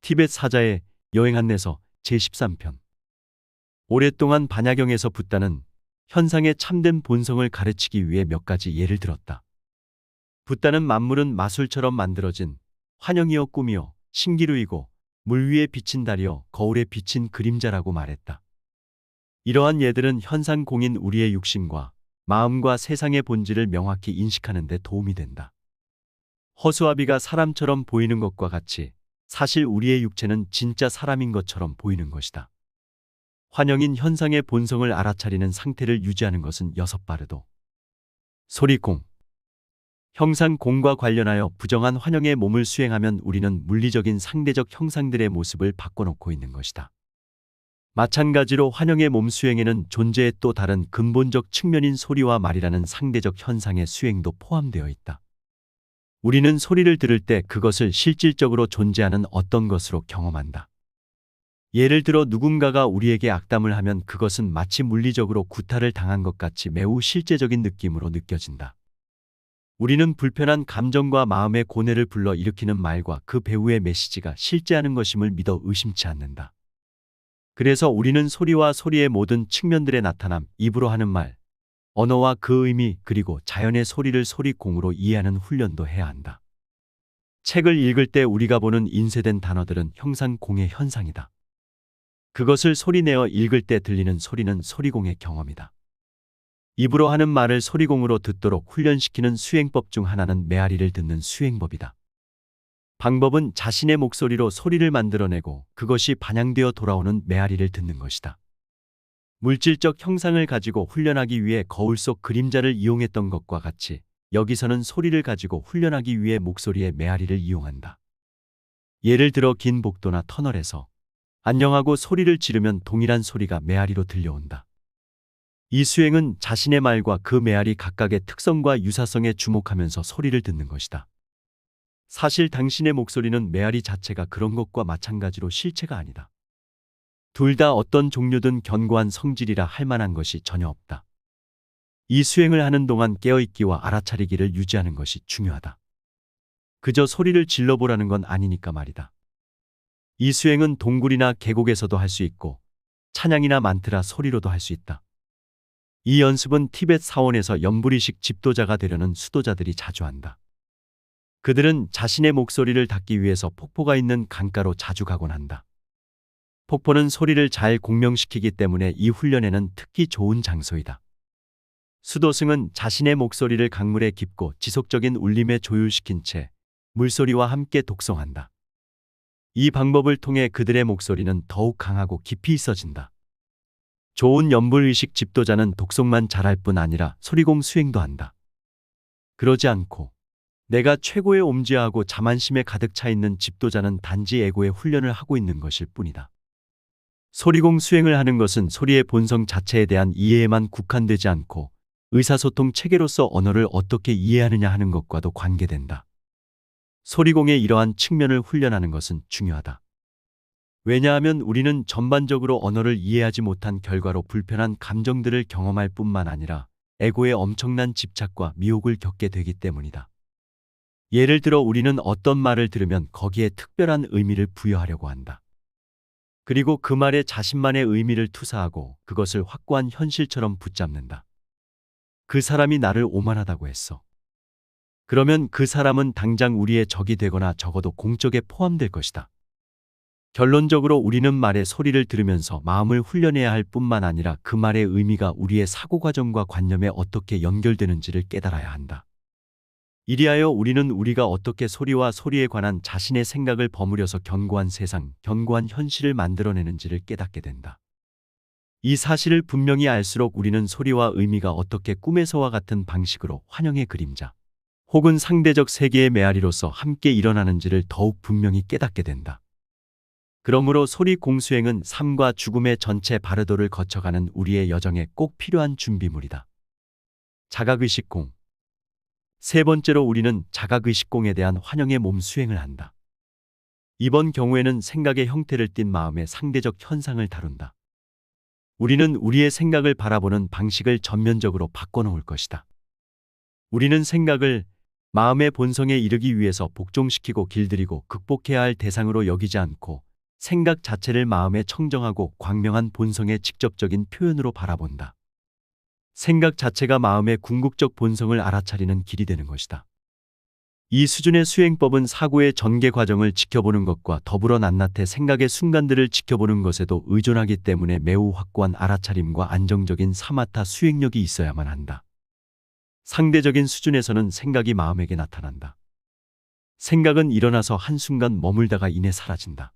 티벳 사자의 여행 안내서 제13편. 오랫동안 반야경에서 붓다는 현상의 참된 본성을 가르치기 위해 몇 가지 예를 들었다. 붓다는 만물은 마술처럼 만들어진 환영이여 꿈이여 신기루이고 물 위에 비친 달이여 거울에 비친 그림자라고 말했다. 이러한 예들은 현상 공인 우리의 육신과 마음과 세상의 본질을 명확히 인식하는 데 도움이 된다. 허수아비가 사람처럼 보이는 것과 같이 사실 우리의 육체는 진짜 사람인 것처럼 보이는 것이다. 환영인 현상의 본성을 알아차리는 상태를 유지하는 것은 여섯바르도. 소리공. 형상공과 관련하여 부정한 환영의 몸을 수행하면 우리는 물리적인 상대적 형상들의 모습을 바꿔놓고 있는 것이다. 마찬가지로 환영의 몸 수행에는 존재의 또 다른 근본적 측면인 소리와 말이라는 상대적 현상의 수행도 포함되어 있다. 우리는 소리를 들을 때 그것을 실질적으로 존재하는 어떤 것으로 경험한다. 예를 들어 누군가가 우리에게 악담을 하면 그것은 마치 물리적으로 구타를 당한 것 같이 매우 실제적인 느낌으로 느껴진다. 우리는 불편한 감정과 마음의 고뇌를 불러 일으키는 말과 그 배우의 메시지가 실제하는 것임을 믿어 의심치 않는다. 그래서 우리는 소리와 소리의 모든 측면들의 나타남, 입으로 하는 말, 언어와 그 의미 그리고 자연의 소리를 소리공으로 이해하는 훈련도 해야 한다. 책을 읽을 때 우리가 보는 인쇄된 단어들은 형상공의 현상이다. 그것을 소리내어 읽을 때 들리는 소리는 소리공의 경험이다. 입으로 하는 말을 소리공으로 듣도록 훈련시키는 수행법 중 하나는 메아리를 듣는 수행법이다. 방법은 자신의 목소리로 소리를 만들어내고 그것이 반영되어 돌아오는 메아리를 듣는 것이다. 물질적 형상을 가지고 훈련하기 위해 거울 속 그림자를 이용했던 것과 같이 여기서는 소리를 가지고 훈련하기 위해 목소리의 메아리를 이용한다. 예를 들어 긴 복도나 터널에서 안녕하고 소리를 지르면 동일한 소리가 메아리로 들려온다. 이 수행은 자신의 말과 그 메아리 각각의 특성과 유사성에 주목하면서 소리를 듣는 것이다. 사실 당신의 목소리는 메아리 자체가 그런 것과 마찬가지로 실체가 아니다. 둘 다 어떤 종류든 견고한 성질이라 할 만한 것이 전혀 없다. 이 수행을 하는 동안 깨어있기와 알아차리기를 유지하는 것이 중요하다. 그저 소리를 질러보라는 건 아니니까 말이다. 이 수행은 동굴이나 계곡에서도 할 수 있고 찬양이나 만트라 소리로도 할 수 있다. 이 연습은 티벳 사원에서 연불이식 집도자가 되려는 수도자들이 자주 한다. 그들은 자신의 목소리를 닫기 위해서 폭포가 있는 강가로 자주 가곤 한다. 폭포는 소리를 잘 공명시키기 때문에 이 훈련에는 특히 좋은 장소이다. 수도승은 자신의 목소리를 강물에 깊고 지속적인 울림에 조율시킨 채 물소리와 함께 독송한다. 이 방법을 통해 그들의 목소리는 더욱 강하고 깊이 있어진다. 좋은 연불의식 집도자는 독송만 잘할 뿐 아니라 소리공 수행도 한다. 그러지 않고 내가 최고의 옴지하고 자만심에 가득 차 있는 집도자는 단지 에고의 훈련을 하고 있는 것일 뿐이다. 소리공 수행을 하는 것은 소리의 본성 자체에 대한 이해에만 국한되지 않고 의사소통 체계로서 언어를 어떻게 이해하느냐 하는 것과도 관계된다. 소리공의 이러한 측면을 훈련하는 것은 중요하다. 왜냐하면 우리는 전반적으로 언어를 이해하지 못한 결과로 불편한 감정들을 경험할 뿐만 아니라 에고의 엄청난 집착과 미혹을 겪게 되기 때문이다. 예를 들어 우리는 어떤 말을 들으면 거기에 특별한 의미를 부여하려고 한다. 그리고 그 말에 자신만의 의미를 투사하고 그것을 확고한 현실처럼 붙잡는다. 그 사람이 나를 오만하다고 했어. 그러면 그 사람은 당장 우리의 적이 되거나 적어도 공적에 포함될 것이다. 결론적으로 우리는 말의 소리를 들으면서 마음을 훈련해야 할 뿐만 아니라 그 말의 의미가 우리의 사고과정과 관념에 어떻게 연결되는지를 깨달아야 한다. 이리하여 우리는 우리가 어떻게 소리와 소리에 관한 자신의 생각을 버무려서 견고한 세상, 견고한 현실을 만들어내는지를 깨닫게 된다. 이 사실을 분명히 알수록 우리는 소리와 의미가 어떻게 꿈에서와 같은 방식으로 환영의 그림자, 혹은 상대적 세계의 메아리로서 함께 일어나는지를 더욱 분명히 깨닫게 된다. 그러므로 소리 공수행은 삶과 죽음의 전체 바르도를 거쳐가는 우리의 여정에 꼭 필요한 준비물이다. 자각의식공. 세 번째로 우리는 자각의식공에 대한 환영의 몸 수행을 한다. 이번 경우에는 생각의 형태를 띤 마음의 상대적 현상을 다룬다. 우리는 우리의 생각을 바라보는 방식을 전면적으로 바꿔놓을 것이다. 우리는 생각을 마음의 본성에 이르기 위해서 복종시키고 길들이고 극복해야 할 대상으로 여기지 않고 생각 자체를 마음의 청정하고 광명한 본성의 직접적인 표현으로 바라본다. 생각 자체가 마음의 궁극적 본성을 알아차리는 길이 되는 것이다. 이 수준의 수행법은 사고의 전개 과정을 지켜보는 것과 더불어 낱낱의 생각의 순간들을 지켜보는 것에도 의존하기 때문에 매우 확고한 알아차림과 안정적인 사마타 수행력이 있어야만 한다. 상대적인 수준에서는 생각이 마음에게 나타난다. 생각은 일어나서 한순간 머물다가 이내 사라진다.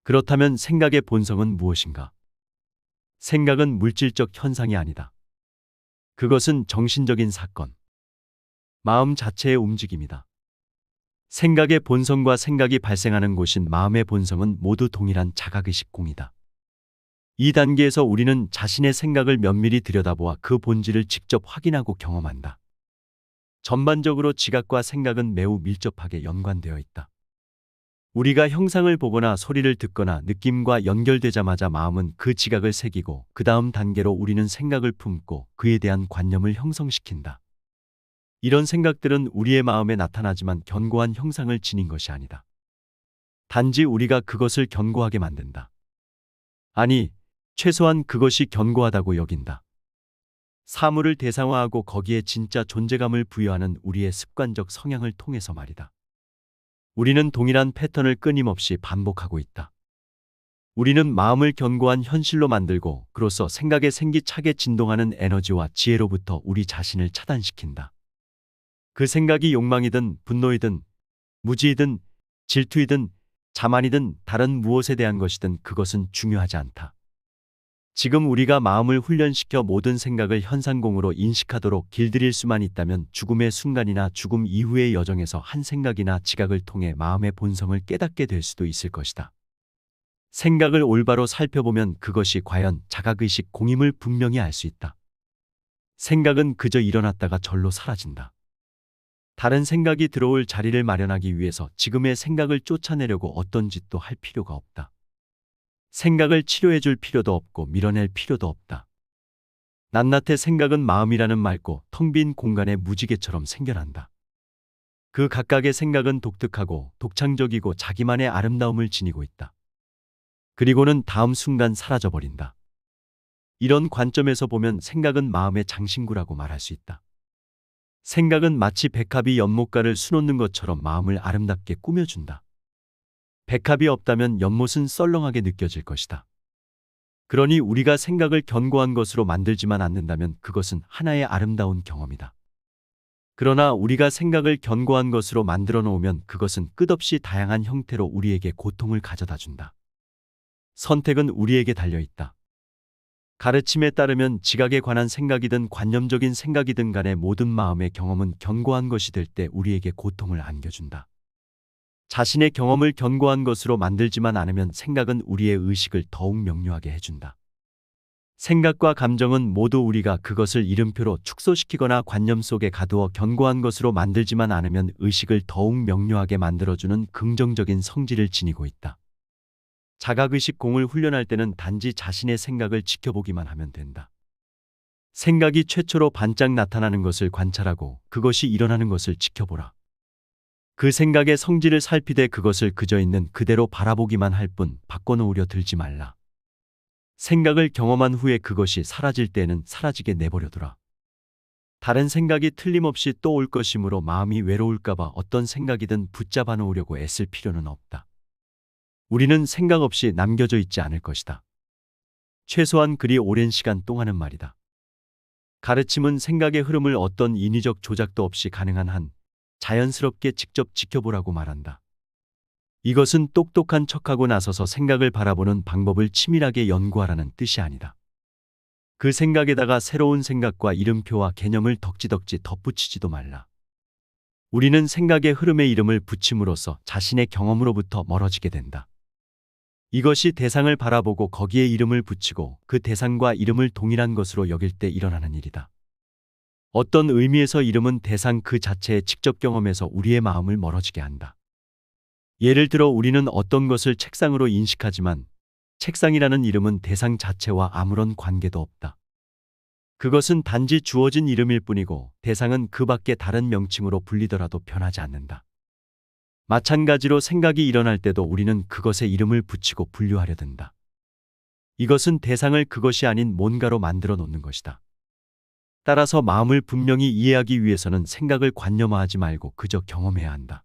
그렇다면 생각의 본성은 무엇인가? 생각은 물질적 현상이 아니다. 그것은 정신적인 사건, 마음 자체의 움직임이다. 생각의 본성과 생각이 발생하는 곳인 마음의 본성은 모두 동일한 자각의식 공이다. 이 단계에서 우리는 자신의 생각을 면밀히 들여다보아 그 본질을 직접 확인하고 경험한다. 전반적으로 지각과 생각은 매우 밀접하게 연관되어 있다. 우리가 형상을 보거나 소리를 듣거나 느낌과 연결되자마자 마음은 그 지각을 새기고 그 다음 단계로 우리는 생각을 품고 그에 대한 관념을 형성시킨다. 이런 생각들은 우리의 마음에 나타나지만 견고한 형상을 지닌 것이 아니다. 단지 우리가 그것을 견고하게 만든다. 아니, 최소한 그것이 견고하다고 여긴다. 사물을 대상화하고 거기에 진짜 존재감을 부여하는 우리의 습관적 성향을 통해서 말이다. 우리는 동일한 패턴을 끊임없이 반복하고 있다. 우리는 마음을 견고한 현실로 만들고 그로써 생각에 생기차게 진동하는 에너지와 지혜로부터 우리 자신을 차단시킨다. 그 생각이 욕망이든 분노이든 무지이든 질투이든 자만이든 다른 무엇에 대한 것이든 그것은 중요하지 않다. 지금 우리가 마음을 훈련시켜 모든 생각을 현상공으로 인식하도록 길들일 수만 있다면 죽음의 순간이나 죽음 이후의 여정에서 한 생각이나 지각을 통해 마음의 본성을 깨닫게 될 수도 있을 것이다. 생각을 올바로 살펴보면 그것이 과연 자각의식 공임을 분명히 알 수 있다. 생각은 그저 일어났다가 절로 사라진다. 다른 생각이 들어올 자리를 마련하기 위해서 지금의 생각을 쫓아내려고 어떤 짓도 할 필요가 없다. 생각을 치료해 줄 필요도 없고 밀어낼 필요도 없다. 낱낱의 생각은 마음이라는 맑고 텅 빈 공간에 무지개처럼 생겨난다. 그 각각의 생각은 독특하고 독창적이고 자기만의 아름다움을 지니고 있다. 그리고는 다음 순간 사라져버린다. 이런 관점에서 보면 생각은 마음의 장신구라고 말할 수 있다. 생각은 마치 백합이 연못가를 수놓는 것처럼 마음을 아름답게 꾸며준다. 백합이 없다면 연못은 썰렁하게 느껴질 것이다. 그러니 우리가 생각을 견고한 것으로 만들지만 않는다면 그것은 하나의 아름다운 경험이다. 그러나 우리가 생각을 견고한 것으로 만들어 놓으면 그것은 끝없이 다양한 형태로 우리에게 고통을 가져다 준다. 선택은 우리에게 달려 있다. 가르침에 따르면 지각에 관한 생각이든 관념적인 생각이든 간에 모든 마음의 경험은 견고한 것이 될 때 우리에게 고통을 안겨준다. 자신의 경험을 견고한 것으로 만들지만 않으면 생각은 우리의 의식을 더욱 명료하게 해준다. 생각과 감정은 모두 우리가 그것을 이름표로 축소시키거나 관념 속에 가두어 견고한 것으로 만들지만 않으면 의식을 더욱 명료하게 만들어주는 긍정적인 성질을 지니고 있다. 자각의식 공을 훈련할 때는 단지 자신의 생각을 지켜보기만 하면 된다. 생각이 최초로 반짝 나타나는 것을 관찰하고 그것이 일어나는 것을 지켜보라. 그 생각의 성질을 살피되 그것을 그저 있는 그대로 바라보기만 할 뿐 바꿔놓으려 들지 말라. 생각을 경험한 후에 그것이 사라질 때는 사라지게 내버려두라. 다른 생각이 틀림없이 또 올 것이므로 마음이 외로울까봐 어떤 생각이든 붙잡아 놓으려고 애쓸 필요는 없다. 우리는 생각 없이 남겨져 있지 않을 것이다. 최소한 그리 오랜 시간 동안은 말이다. 가르침은 생각의 흐름을 어떤 인위적 조작도 없이 가능한 한 자연스럽게 직접 지켜보라고 말한다. 이것은 똑똑한 척하고 나서서 생각을 바라보는 방법을 치밀하게 연구하라는 뜻이 아니다. 그 생각에다가 새로운 생각과 이름표와 개념을 덕지덕지 덧붙이지도 말라. 우리는 생각의 흐름에 이름을 붙임으로써 자신의 경험으로부터 멀어지게 된다. 이것이 대상을 바라보고 거기에 이름을 붙이고 그 대상과 이름을 동일한 것으로 여길 때 일어나는 일이다. 어떤 의미에서 이름은 대상 그 자체의 직접 경험에서 우리의 마음을 멀어지게 한다. 예를 들어 우리는 어떤 것을 책상으로 인식하지만 책상이라는 이름은 대상 자체와 아무런 관계도 없다. 그것은 단지 주어진 이름일 뿐이고 대상은 그 밖에 다른 명칭으로 불리더라도 변하지 않는다. 마찬가지로 생각이 일어날 때도 우리는 그것에 이름을 붙이고 분류하려 든다. 이것은 대상을 그것이 아닌 뭔가로 만들어 놓는 것이다. 따라서 마음을 분명히 이해하기 위해서는 생각을 관념화하지 말고 그저 경험해야 한다.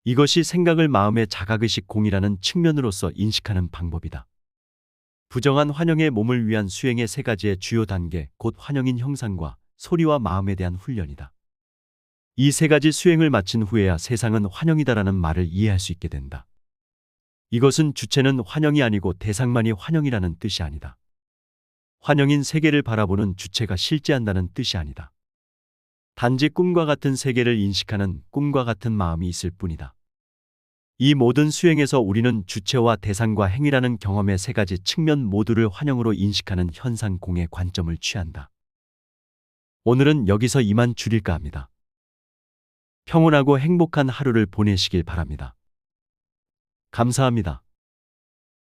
이것이 생각을 마음의 자각의식 공이라는 측면으로서 인식하는 방법이다. 부정한 환영의 몸을 위한 수행의 세 가지의 주요 단계, 곧 환영인 형상과 소리와 마음에 대한 훈련이다. 이 세 가지 수행을 마친 후에야 세상은 환영이다라는 말을 이해할 수 있게 된다. 이것은 주체는 환영이 아니고 대상만이 환영이라는 뜻이 아니다. 환영인 세계를 바라보는 주체가 실제한다는 뜻이 아니다. 단지 꿈과 같은 세계를 인식하는 꿈과 같은 마음이 있을 뿐이다. 이 모든 수행에서 우리는 주체와 대상과 행위라는 경험의 세 가지 측면 모두를 환영으로 인식하는 현상 공의 관점을 취한다. 오늘은 여기서 이만 줄일까 합니다. 평온하고 행복한 하루를 보내시길 바랍니다. 감사합니다.